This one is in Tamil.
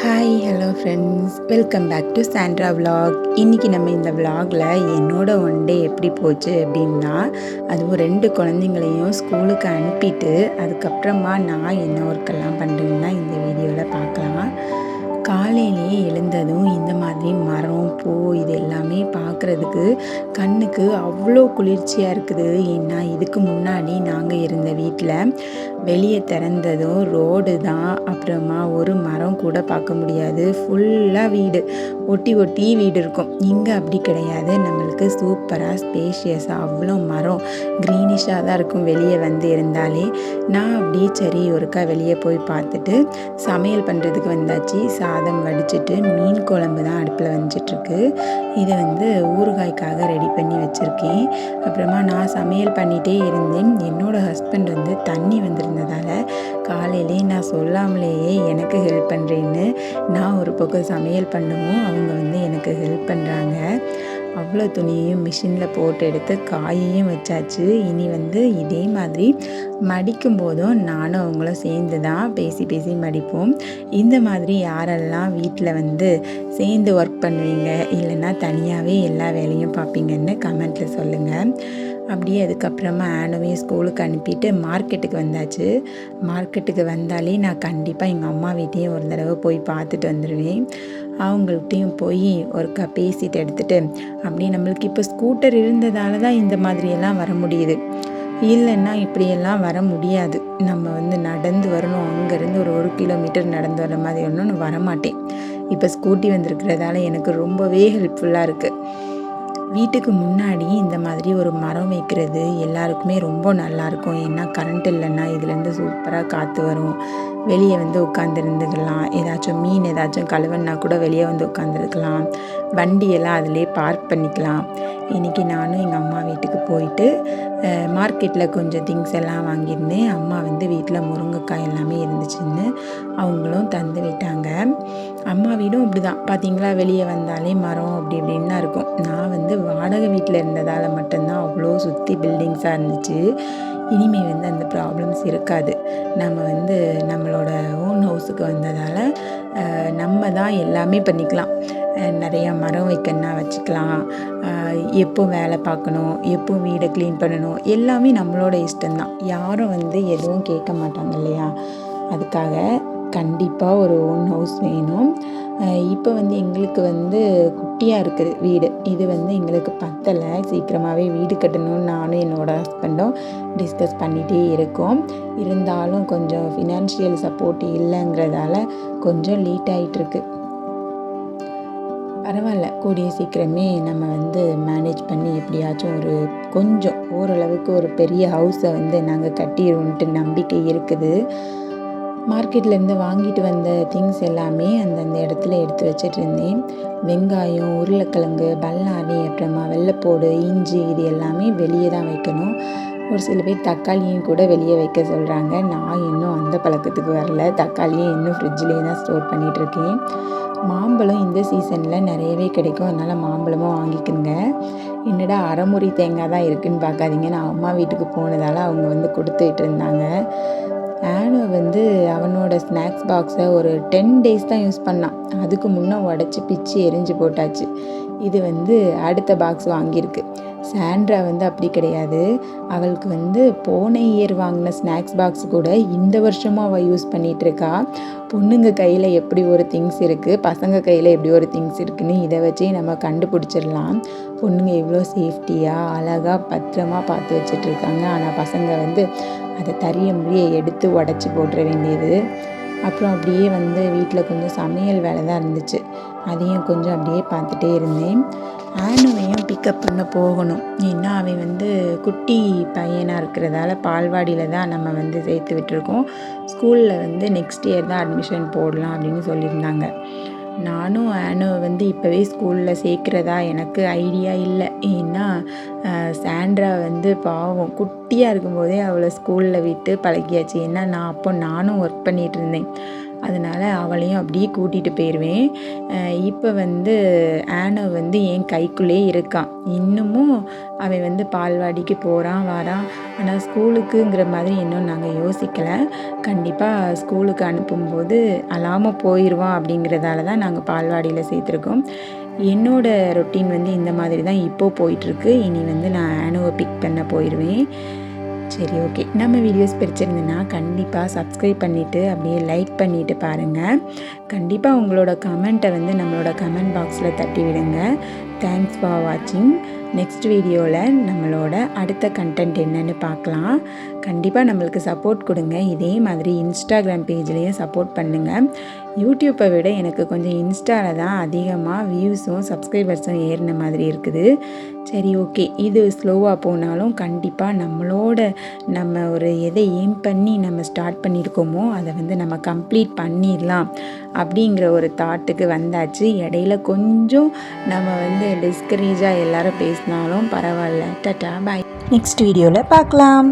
Hi hello friends, welcome back to Sandra vlog. இன்றைக்கி நம்ம இந்த விலாகில் என்னோடய ஒன் டே எப்படி போச்சு அப்படின்னா, அதுவும் 2 குழந்தைங்களையும் ஸ்கூலுக்கு அனுப்பிட்டு அதுக்கப்புறமா நான் என்ன ஒர்க்கெல்லாம் பண்ணுறேன்னா இந்த வீடியோவில் பார்க்கலாம். காலையிலேயே எழுந்ததும் இந்த மாதிரி மரம், பூ இது எல்லாமே பார்க்குறதுக்கு கண்ணுக்கு அவ்வளோ குளிர்ச்சியாக இருக்குது. ஏன்னா இதுக்கு முன்னாடி நாங்கள் இருந்த வீட்டில் வெளியே திறந்ததும் ரோடு தான், அப்புறமா ஒரு மரம் கூட பார்க்க முடியாது. ஃபுல்லாக வீடு ஒட்டி ஒட்டி வீடு இருக்கும். இங்கே அப்படி கிடையாது. நம்மளுக்கு சூப்பராக ஸ்பேஷியஸாக அவ்வளோ மரம் க்ரீனிஷாக தான் இருக்கும் வெளியே வந்து இருந்தாலே. நான் அப்படியே சரி ஒருக்கா வெளியே போய் பார்த்துட்டு சமையல் பண்ணுறதுக்கு வந்தாச்சு. சாதம் வடிச்சிட்டு மீன் குழம்பு தான் அடுப்பில் வந்துட்டுருக்கு. இதை வந்து ஊறுகாய்க்காக ரெடி பண்ணி வச்சுருக்கேன். அப்புறமா நான் சமையல் பண்ணிகிட்டே இருந்தேன். என்னோடய ஹஸ்பண்ட் வந்து தண்ணி வந்திருந்ததால் காலையிலே நான் சொல்லாமலேயே எனக்கு ஹெல்ப் பண்ணுறேன்னு நான் ஒரு பக்கம் சமையல் பண்ணவும் அவங்க வந்து எனக்கு ஹெல்ப் பண்ணுறாங்க. அவ்வளோ துணியையும் மிஷினில் போட்டு எடுத்து காயையும் வச்சாச்சு. இனி வந்து இதே மாதிரி மடிக்கும் போதும் நானும் அவங்களும் சேர்ந்து தான் பேசி பேசி மடிப்போம். இந்த மாதிரி யாரெல்லாம் வீட்டில் வந்து சேர்ந்து ஒர்க் பண்ணுவீங்க, இல்லைன்னா தனியாகவே எல்லா வேலையும் பார்ப்பீங்கன்னு கமெண்ட்டில் சொல்லுங்கள். அப்படியே அதுக்கப்புறமா ஆனுவையும் ஸ்கூலுக்கு அனுப்பிட்டு மார்க்கெட்டுக்கு வந்தாச்சு. மார்க்கெட்டுக்கு வந்தாலே நான் கண்டிப்பாக எங்கள் அம்மா வீட்டையும் ஒரு தடவை போய் பார்த்துட்டு வந்துடுவேன். அவங்கள்ட்டையும் போய் ஒருக்கா பேசிட்டு எடுத்துகிட்டு அப்படியே நம்மளுக்கு இப்போ ஸ்கூட்டர் இருந்ததால தான் இந்த மாதிரியெல்லாம் வர முடியுது. இல்லைன்னா இப்படியெல்லாம் வர முடியாது. நம்ம வந்து நடந்து வரணும், அங்கேருந்து ஒரு கிலோமீட்டர் நடந்து வர மாதிரி வரணும்னு வரமாட்டேன். இப்போ ஸ்கூட்டி வந்திருக்கிறதால எனக்கு ரொம்பவே ஹெல்ப்ஃபுல்லாக இருக்குது. வீட்டுக்கு முன்னாடி இந்த மாதிரி ஒரு மரம் வைக்கிறது எல்லாருக்குமே ரொம்ப நல்லாயிருக்கும். ஏன்னா கரண்ட் இல்லைன்னா இதுலேருந்து சூப்பராக காற்று வரும். வெளியே வந்து உட்காந்துருந்துக்கலாம். ஏதாச்சும் மீன் ஏதாச்சும் கழுவன்னா கூட வெளியே வந்து உட்காந்துருக்கலாம். வண்டியெல்லாம் அதிலே பார்க் பண்ணிக்கலாம். இன்றைக்கி நானும் எங்கள் அம்மா வீட்டுக்கு போயிட்டு மார்க்கெட்டில் கொஞ்சம் திங்ஸ் எல்லாம் வாங்கியிருந்தேன். அம்மா வந்து வீட்டில் முருங்கைக்காய் எல்லாமே இருந்துச்சுன்னு அவங்களும் தந்து விட்டாங்க. அம்மா வீடும் அப்படி தான் பார்த்திங்களா, வெளியே வந்தாலே மரம் அப்படி இப்படின்னு தான் இருக்கும். நான் வந்து வாடகை வீட்டில் இருந்ததால் மட்டும்தான் அவ்வளோ சுற்றி பில்டிங்ஸாக இருந்துச்சு. இனிமேல் வந்து அந்த ப்ராப்ளம்ஸ் இருக்காது. நம்ம வந்து நம்மளோட ஓன் ஹவுஸுக்கு வந்ததால் நம்ம தான் எல்லாமே பண்ணிக்கலாம். நிறையா மரம் வைக்கணுன்னா வச்சுக்கலாம். எப்போ வேலை பார்க்கணும், எப்போ வீடை க்ளீன் பண்ணணும், எல்லாமே நம்மளோட இஷ்டம்தான். யாரும் வந்து எதுவும் கேட்க மாட்டாங்க இல்லையா? அதுக்காக கண்டிப்பாக ஒரு ஓன் ஹவுஸ் வேணும். இப்போ வந்து எங்களுக்கு வந்து குட்டியாக இருக்குது வீடு. இது வந்து எங்களுக்கு பத்தலை. சீக்கிரமாகவே வீடு கட்டணும்னு நானும் என்னோடய ஹஸ்பண்டும் டிஸ்கஸ் பண்ணிகிட்டே இருக்கோம். இருந்தாலும் கொஞ்சம் ஃபினான்ஷியல் சப்போர்ட் இல்லைங்கிறதால கொஞ்சம் லேட் ஆகிட்டுருக்கு. பரவாயில்ல, கூடிய சீக்கிரமே நம்ம வந்து மேனேஜ் பண்ணி எப்படியாச்சும் ஒரு கொஞ்சம் ஓரளவுக்கு ஒரு பெரிய ஹவுஸை வந்து நாங்கள் கட்டிடுவோன்ட்டு நம்பிக்கை இருக்குது. மார்க்கெட்லேருந்து வாங்கிட்டு வந்த திங்ஸ் எல்லாமே அந்தந்த இடத்துல எடுத்து வச்சுட்டு இருந்தேன். வெங்காயம், உருளைக்கிழங்கு, பல்லாரி, அப்புறமா வெள்ளைப்பூடு, இஞ்சி இது எல்லாமே வெளியே தான் வைக்கணும். ஒரு சில பேர் தக்காளியும் கூட வெளியே வைக்க சொல்கிறாங்க. நான் இன்னும் அந்த பழக்கத்துக்கு வரல. தக்காளியும் இன்னும் ஃப்ரிட்ஜ்லேயே தான் ஸ்டோர் பண்ணிகிட்ருக்கேன். மாம்பழம் இந்த சீசனில் நிறையவே கிடைக்கும். அதனால் மாம்பழமும் வாங்கிக்கோங்க. என்னடா அரைமுறி தேங்காய் தான் இருக்குதுன்னு பார்க்காதீங்க. நான் அம்மா வீட்டுக்கு போனதால் அவங்க வந்து கொடுத்துட்டு இருந்தாங்க. ஆனு வந்து அவனோட ஸ்நாக்ஸ் பாக்ஸை ஒரு 10 days தான் யூஸ் பண்ணான். அதுக்கு முன்னே உடச்சி பிச்சு எரிஞ்சு போட்டாச்சு. இது வந்து அடுத்த பாக்ஸ் வாங்கியிருக்கு. சாண்ட்ரா வந்து அப்படி கிடையாது. அவளுக்கு வந்து போன இயர் வாங்கின ஸ்நாக்ஸ் பாக்ஸ் கூட இந்த வருஷமும் அவள் யூஸ் பண்ணிகிட்ருக்கா. பொண்ணுங்க கையில் எப்படி ஒரு திங்ஸ் இருக்குது, பசங்க கையில் எப்படி ஒரு திங்ஸ் இருக்குதுன்னு இதை வச்சே நம்ம கண்டுபிடிச்சிடலாம். பொண்ணுங்க எவ்வளோ சேஃப்டியாக அழகாக பத்திரமா பார்த்து வச்சிட்ருக்காங்க. ஆனால் பசங்க வந்து அதை தறிய முடிய எடுத்து உடச்சி போட்டுற வேண்டியது. அப்புறம் அப்படியே வந்து வீட்டில் கொஞ்சம் சமையல் வேலை தான் இருந்துச்சு. அதையும் கொஞ்சம் அப்படியே பார்த்துட்டே இருந்தேன். ஆனுவையும் பிக்கப் பண்ண போகணும். ஏன்னா அவன் வந்து குட்டி பையனாக இருக்கிறதால பால்வாடியில் தான் நம்ம வந்து சேர்த்து விட்டுருக்கோம். ஸ்கூலில் வந்து நெக்ஸ்ட் இயர் தான் அட்மிஷன் போடலாம் அப்படின்னு சொல்லியிருந்தாங்க. நானும் ஆனுவை வந்து இப்போவே ஸ்கூலில் சேர்க்குறதா எனக்கு ஐடியா இல்லை. ஏன்னா சாண்ட்ரா வந்து பாவம் குட்டியாக இருக்கும்போதே அவளை ஸ்கூலில் விட்டு பழகியாச்சு. ஏன்னா நானும் ஒர்க் பண்ணிகிட்டு இருந்தேன். அதனால் அவளையும் அப்படியே கூட்டிகிட்டு போயிடுவேன். இப்போ வந்து ஆனோ வந்து என் கைக்குள்ளே இருக்கான். இன்னமும் அவன் வந்து பால்வாடிக்கு போகிறான் வரான். ஆனால் ஸ்கூலுக்குங்கிற மாதிரி இன்னும் நாங்கள் யோசிக்கலை. கண்டிப்பாக ஸ்கூலுக்கு அனுப்பும்போது அழாமல் போயிடுவான் அப்படிங்கிறதால தான் நாங்கள் பால்வாடியில் சேர்த்துருக்கோம். என்னோடய ரொட்டீன் வந்து இந்த மாதிரி தான் இப்போது போயிட்டுருக்கு. இனி வந்து நான் ஆனோவை பிக் பண்ண போயிடுவேன். சரி, ஓகே. நம்ம வீடியோஸ் பிடிச்சிருந்துன்னா கண்டிப்பாக சப்ஸ்கிரைப் பண்ணிவிட்டு அப்படியே லைக் பண்ணிவிட்டு பாருங்கள். கண்டிப்பாக உங்களோட கமெண்ட்டை வந்து நம்மளோட கமெண்ட் பாக்ஸில் தட்டி விடுங்க. தேங்க்ஸ் ஃபார் வாட்சிங். நெக்ஸ்ட் வீடியோவில் நம்மளோட அடுத்த கண்டென்ட் என்னென்னு பார்க்கலாம். கண்டிப்பாக நம்மளுக்கு சப்போர்ட் கொடுங்க. இதே மாதிரி இன்ஸ்டாகிராம் பேஜ்லேயும் சப்போர்ட் பண்ணுங்கள். யூடியூப்பை விட எனக்கு கொஞ்சம் இன்ஸ்டாவில் தான் அதிகமாக வியூஸும் சப்ஸ்கிரைபர்ஸும் ஏறின மாதிரி இருக்குது. சரி, ஓகே. இது ஸ்லோவாக போனாலும் கண்டிப்பாக நம்ம ஒரு எதை எய்ம் பண்ணி நம்ம ஸ்டார்ட் பண்ணியிருக்கோமோ அதை வந்து நம்ம கம்ப்ளீட் பண்ணிடலாம் அப்படிங்கிற ஒரு தாட்டுக்கு வந்தாச்சு. இடையில கொஞ்சம் நம்ம வந்து டிஸ்கரேஜாக எல்லாரும் பேசினாலும் பரவாயில்ல. டாடா, பாய். நெக்ஸ்ட் வீடியோவில் பார்க்கலாம்.